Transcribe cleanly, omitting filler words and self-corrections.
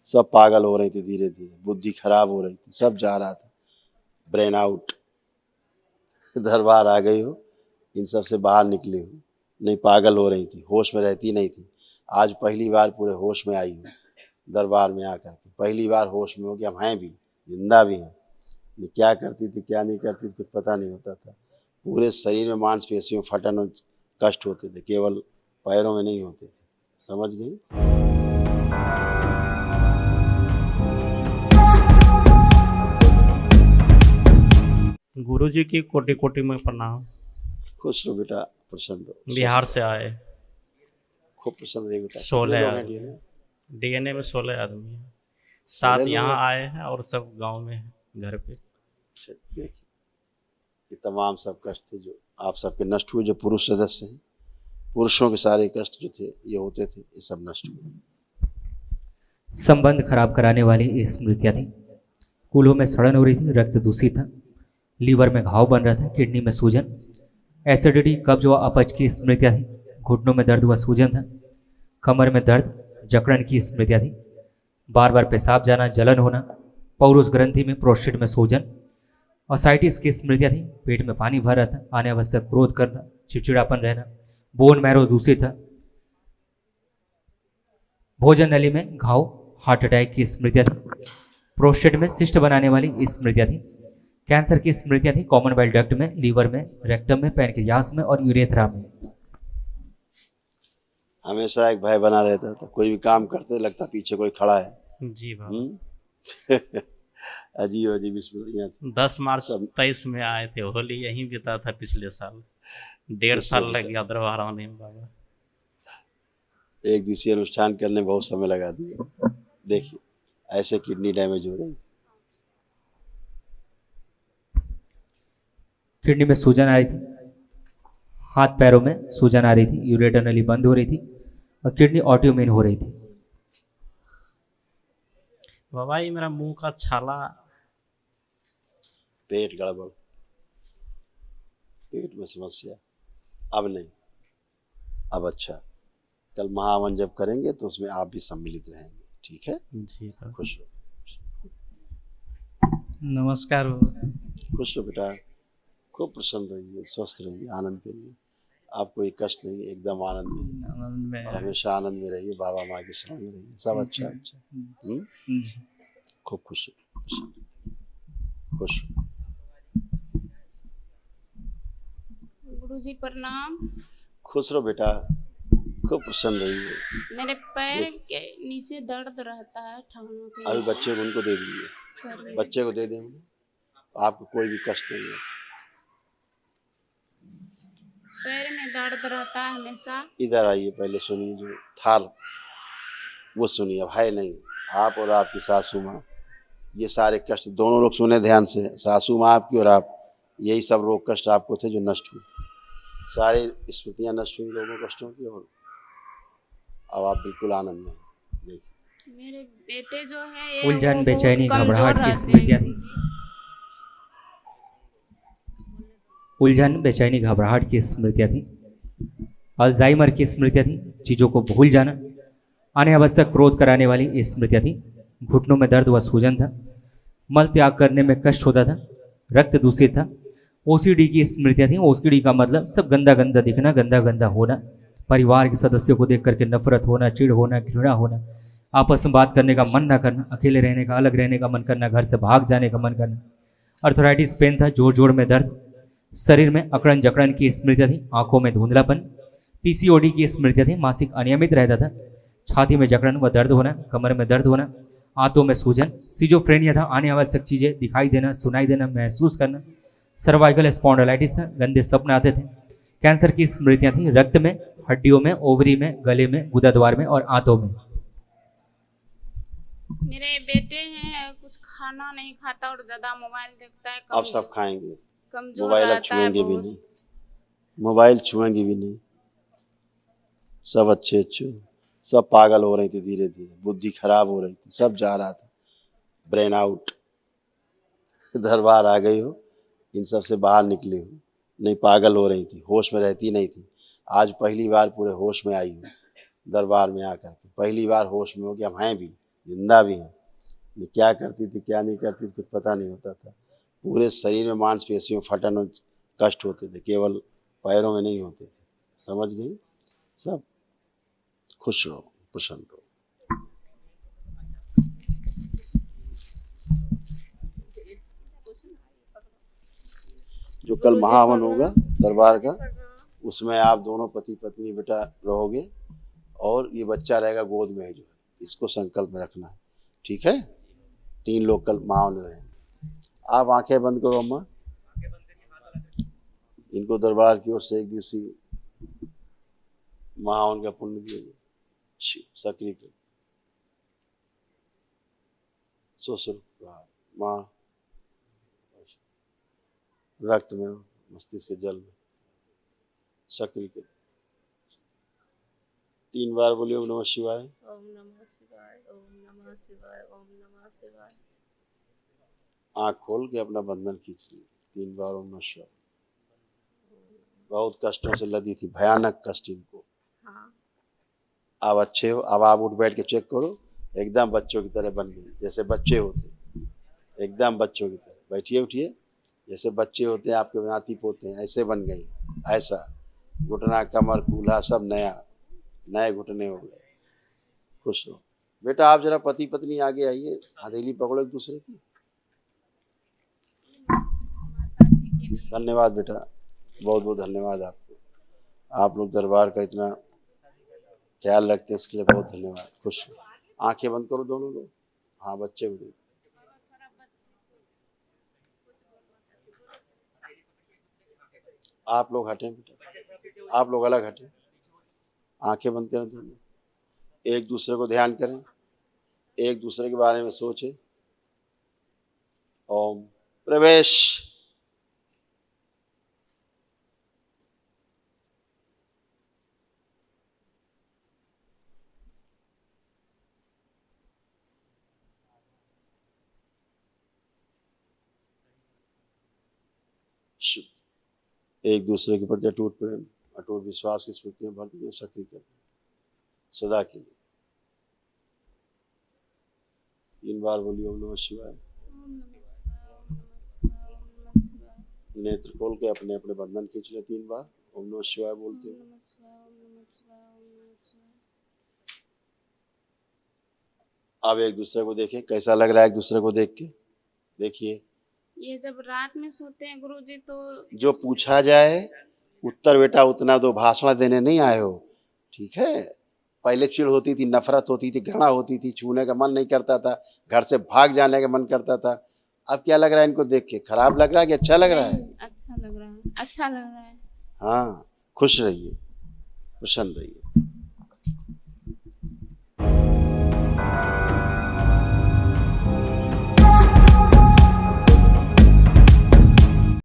सब पागल हो रही थी, धीरे धीरे बुद्धि खराब हो रही थी, सब जा रहा था, ब्रेन आउट। दरबार आ गई हो, इन सब से बाहर निकली हो, नहीं पागल हो रही थी, होश में रहती नहीं थी। आज पहली बार पूरे होश में आई हूँ दरबार में आकर के, पहली बार होश में हो कि हम हैं भी, जिंदा भी हैं। क्या करती थी क्या नहीं करती थी कुछ पता नहीं होता था। पूरे शरीर में मांसपेशियों फटन और कष्ट होते थे, केवल पैरों में नहीं होते थे। समझ गई? गुरुजी की कोटि कोटि में प्रणाम। खुश रहो बेटा, प्रसन्न रहो। बिहार से आए, खूब प्रसन्न रहे बेटा। 16 लोग हैं आदमी DNA? DNA में 16 आदमी हैं, 16 7 लोग यहाँ हैं। आए हैं और सब गांव में हैं, घर पे। अच्छा, देखिए ये तमाम सब कष्ट थे जो आप सबके नष्ट हुए। जो पुरुष सदस्य हैं, पुरुषों के सारे कष्ट जो थे ये होते थे, ये सब नष्ट हुए। संबंध खराब कराने वाली स्मृतियाँ थी। कूल्हों में सड़न हो रही थी, रक्त दूषित था, लीवर में घाव बन रहा था, किडनी में सूजन, एसिडिटी, कब्ज व अपच की स्मृतियाँ थी। घुटनों में दर्द व सूजन था, कमर में दर्द, जकड़न की स्मृतियाँ थी। बार बार पेशाब जाना, जलन होना, पौरुष ग्रंथि में, प्रोस्टेट में सूजन, ओसाइटिस की स्मृतियाँ थी। पेट में पानी भर रहा था, अनावश्यक क्रोध करना, चिड़चिड़ापन रहना, बोन मैरो दूषित था, भोजन नली में घाव, हार्ट अटैक की स्मृतियाँ थी। प्रोस्टेट में सिस्ट बनाने वाली स्मृतियाँ थी। कैंसर की स्मृतियाँ थी, कॉमन बाइल डक्ट में, लीवर में, रेक्टम में, पैनक्रियास में और यूरेथ्रा में। हमेशा एक भय बना रहता था, कोई भी काम करते लगता पीछे कोई खड़ा है। जी बाबा। अजीब अजीब स्मृतियाँ थी। 10 मार्च 23 में आए थे, होली यहीं बीता था पिछले साल। 1.5 साल लग गया दरबार आने में बाबा। एक दिवसीय अनुष्ठान करने में बहुत समय लगा दिया। देखिए ऐसे किडनी डैमेज हो रही। किडनी में सूजन आ रही थी, हाथ पैरों में सूजन आ रही थी, यूरेटर नली बंद हो रही थी और किडनी ऑटोइम्यून हो रही थी। बाबा ये मेरा मुंह का छाला, पेट गड़बड़, पेट में समस्या, अब नहीं, अब अच्छा। कल महावन जब करेंगे तो उसमें आप भी सम्मिलित रहेंगे, ठीक है? जी बाबा। खुश रहो, नमस्कार बाबा। खुश रहो बेटा, खूब प्रसन्न रहिए, स्वस्थ रहिए, आनंद करिए। आपको एक कष्ट नहीं, एकदम आनंद में, आनंद में और हमेशा आनंद में रहिए, बाबा माँ की शरण में रहिए, सब अच्छा अच्छा। खूब खुश रहो, प्रसन्न, खुश रहो। गुरुजी प्रणाम। खुश रहो बेटा, खूब प्रसन्न रहिए। मेरे पैर के नीचे दर्द रहता है, ठहरने के अभी नीचे। बच्चे को उनको दे दीजिए, सर में। बच्चे को दे देंगे, आपको कोई भी कष्ट नहीं है। पैर में दर्द रहता है हमेशा। इधर आइए, पहले सुनिए जो थाल वो सुनिए, अब है नहीं। आप और आपकी सासू माँ, ये सारे कष्ट दोनों लोग सुने ध्यान से, सासू माँ आपकी और आप, यही सब रोग कष्ट आपको थे जो नष्ट हुए, सारी स्मृतियाँ नष्ट हुई लोगों कष्टों की, और अब आप बिल्कुल आनंद में हैं। देखिए मेरे बेटे जो है ये उलझन, वो बेचैनी, बहुत कमजोर घबराहट की रहते स्मृतियाँ हैं। थी। उलझन, बेचैनी, घबराहट की स्मृतियाँ थी। अल्जाइमर की स्मृतियाँ थी, चीज़ों को भूल जाना, अनावश्यक क्रोध कराने वाली स्मृतियाँ थी। घुटनों में दर्द व सूजन था, मल त्याग करने में कष्ट होता था, रक्त दूषित था। ओसीडी की स्मृतियाँ थी। ओसीडी का मतलब सब गंदा गंदा दिखना, गंदा गंदा होना, परिवार के सदस्यों को देख करके नफरत होना, चिढ़ होना, घृणा होना, आपस में बात करने का मन ना करना, अकेले रहने का, अलग रहने का मन करना, घर से भाग जाने का मन करना। अर्थराइटिस पेन था, जोड़ जोड़ में दर्द, शरीर में अकड़न जकड़न की स्मृतियाँ थी, आंखों में धुंधलापन, पीसीओडी की स्मृतियाँ थी, मासिक अनियमित रहता था, छाती में जकड़न व दर्द होना, कमर में दर्द होना, आंतों में सूजन, सिजोफ्रेनिया था, अनावश्यक चीज़ें दिखाई देना, सुनाई देना, महसूस करना, सर्वाइकल स्पॉन्डिलाइटिस था, गंदे सपने आते थे। कैंसर की स्मृतियाँ थी, रक्त में, हड्डियों में, ओवरी में, गले में, गुदाद्वार में और आंतों में। मेरे बेटे हैं, कुछ खाना नहीं खाता और ज्यादा मोबाइल देखता है। अब सब खाएंगे, कमजोर मोबाइल अब रहता है छुएंगे भी बहुत। नहीं, मोबाइल छुएंगे भी नहीं, सब अच्छे अच्छे, सब पागल हो रही थी, धीरे धीरे बुद्धि खराब हो रही थी, सब जा रहा था, ब्रेन आउट। दरबार आ गई हो, इन सब से बाहर निकली हो, नहीं पागल हो रही थी, होश में रहती नहीं थी। आज पहली बार पूरे होश में आई हूँ दरबार में आकर के, पहली बार होश में हो कि हम हैं भी, जिंदा भी हैं। ये क्या करती थी क्या नहीं करती थी कुछ पता नहीं होता था। पूरे शरीर में मांसपेशियों फटन और कष्ट होते थे, केवल पैरों में नहीं होते थे। समझ गई? सब खुश रहो, प्रसन्न रहो। जो कल महावन होगा दरबार का, उसमें आप दोनों पति पत्नी बेटा रहोगे और ये बच्चा रहेगा गोद में, जो है इसको संकल्प में रखना है, ठीक है? 3 लोग कल महावन में रहेंगे। आप आंखें बंद करो अम्मा, इनको दरबार की ओर से 1 दिवसीय महावन का पुण्य दिए सक्रिय कर सोसर माँ रक्त में मस्तिष्क के जल में सक्रिय कर 3 बार बोलिए ओम नमः शिवाय। ओम नमः शिवाय, ओम नमः शिवाय, ओम नमः शिवाय। आँख खोल के अपना बंधन खींच ली 3 बार ओम नमः शिवाय। बहुत कष्टों से लदी थी, भयानक कष्ट इनको। हाँ। अब अच्छे हो, अब आप उठ बैठ के चेक करो, एकदम बच्चों की तरह बन गई, जैसे बच्चे होते, एकदम बच्चों की तरह। बैठिए उठिए, जैसे बच्चे होते हैं आपके नाती पोते हैं, ऐसे बन गई। ऐसा घुटना कमर कूल्हा सब नया, नए घुटने हो गए। खुश हो बेटा। आप जरा पति पत्नी आगे आइए, हथेली पकड़ो एक दूसरे की। धन्यवाद बेटा, बहुत बहुत धन्यवाद आपको। आप लोग दरबार का इतना ख्याल रखते हैं, इसके लिए बहुत धन्यवाद। खुश हो। आंखें बंद करो दोनों लोग। हाँ बच्चे भी। आप लोग हटें बेटा, आप लोग अलग हटें। आंखें बंद करें दोनों, एक दूसरे को ध्यान करें, एक दूसरे के बारे में सोचें। ओम प्रवेश। एक दूसरे के प्रति अटूट प्रेम, अटूट विश्वास की स्मृतियां भर दी सक्रिय कर सदा के लिए। 3 बार बोलिए ओम नमः शिवाय। नेत्र खोल के अपने अपने बंधन खींच ले 3 बार ओम नमः शिवाय बोलते हुए। अब एक दूसरे को देखें, कैसा लग रहा है एक दूसरे को देख के। देखिए, ये जब रात में सोते हैं गुरुजी तो जो पूछा जाए उत्तर बेटा उतना दो, भाषण देने नहीं आए हो, ठीक है? पहले चिढ़ होती थी, नफरत होती थी, घृणा होती थी, छूने का मन नहीं करता था, घर से भाग जाने का मन करता था। अब क्या लग रहा है इनको देख के? खराब लग रहा है कि अच्छा लग रहा है? अच्छा लग रहा है, अच्छा लग रहा है। हाँ, खुश रहिए, प्रसन्न रहिए।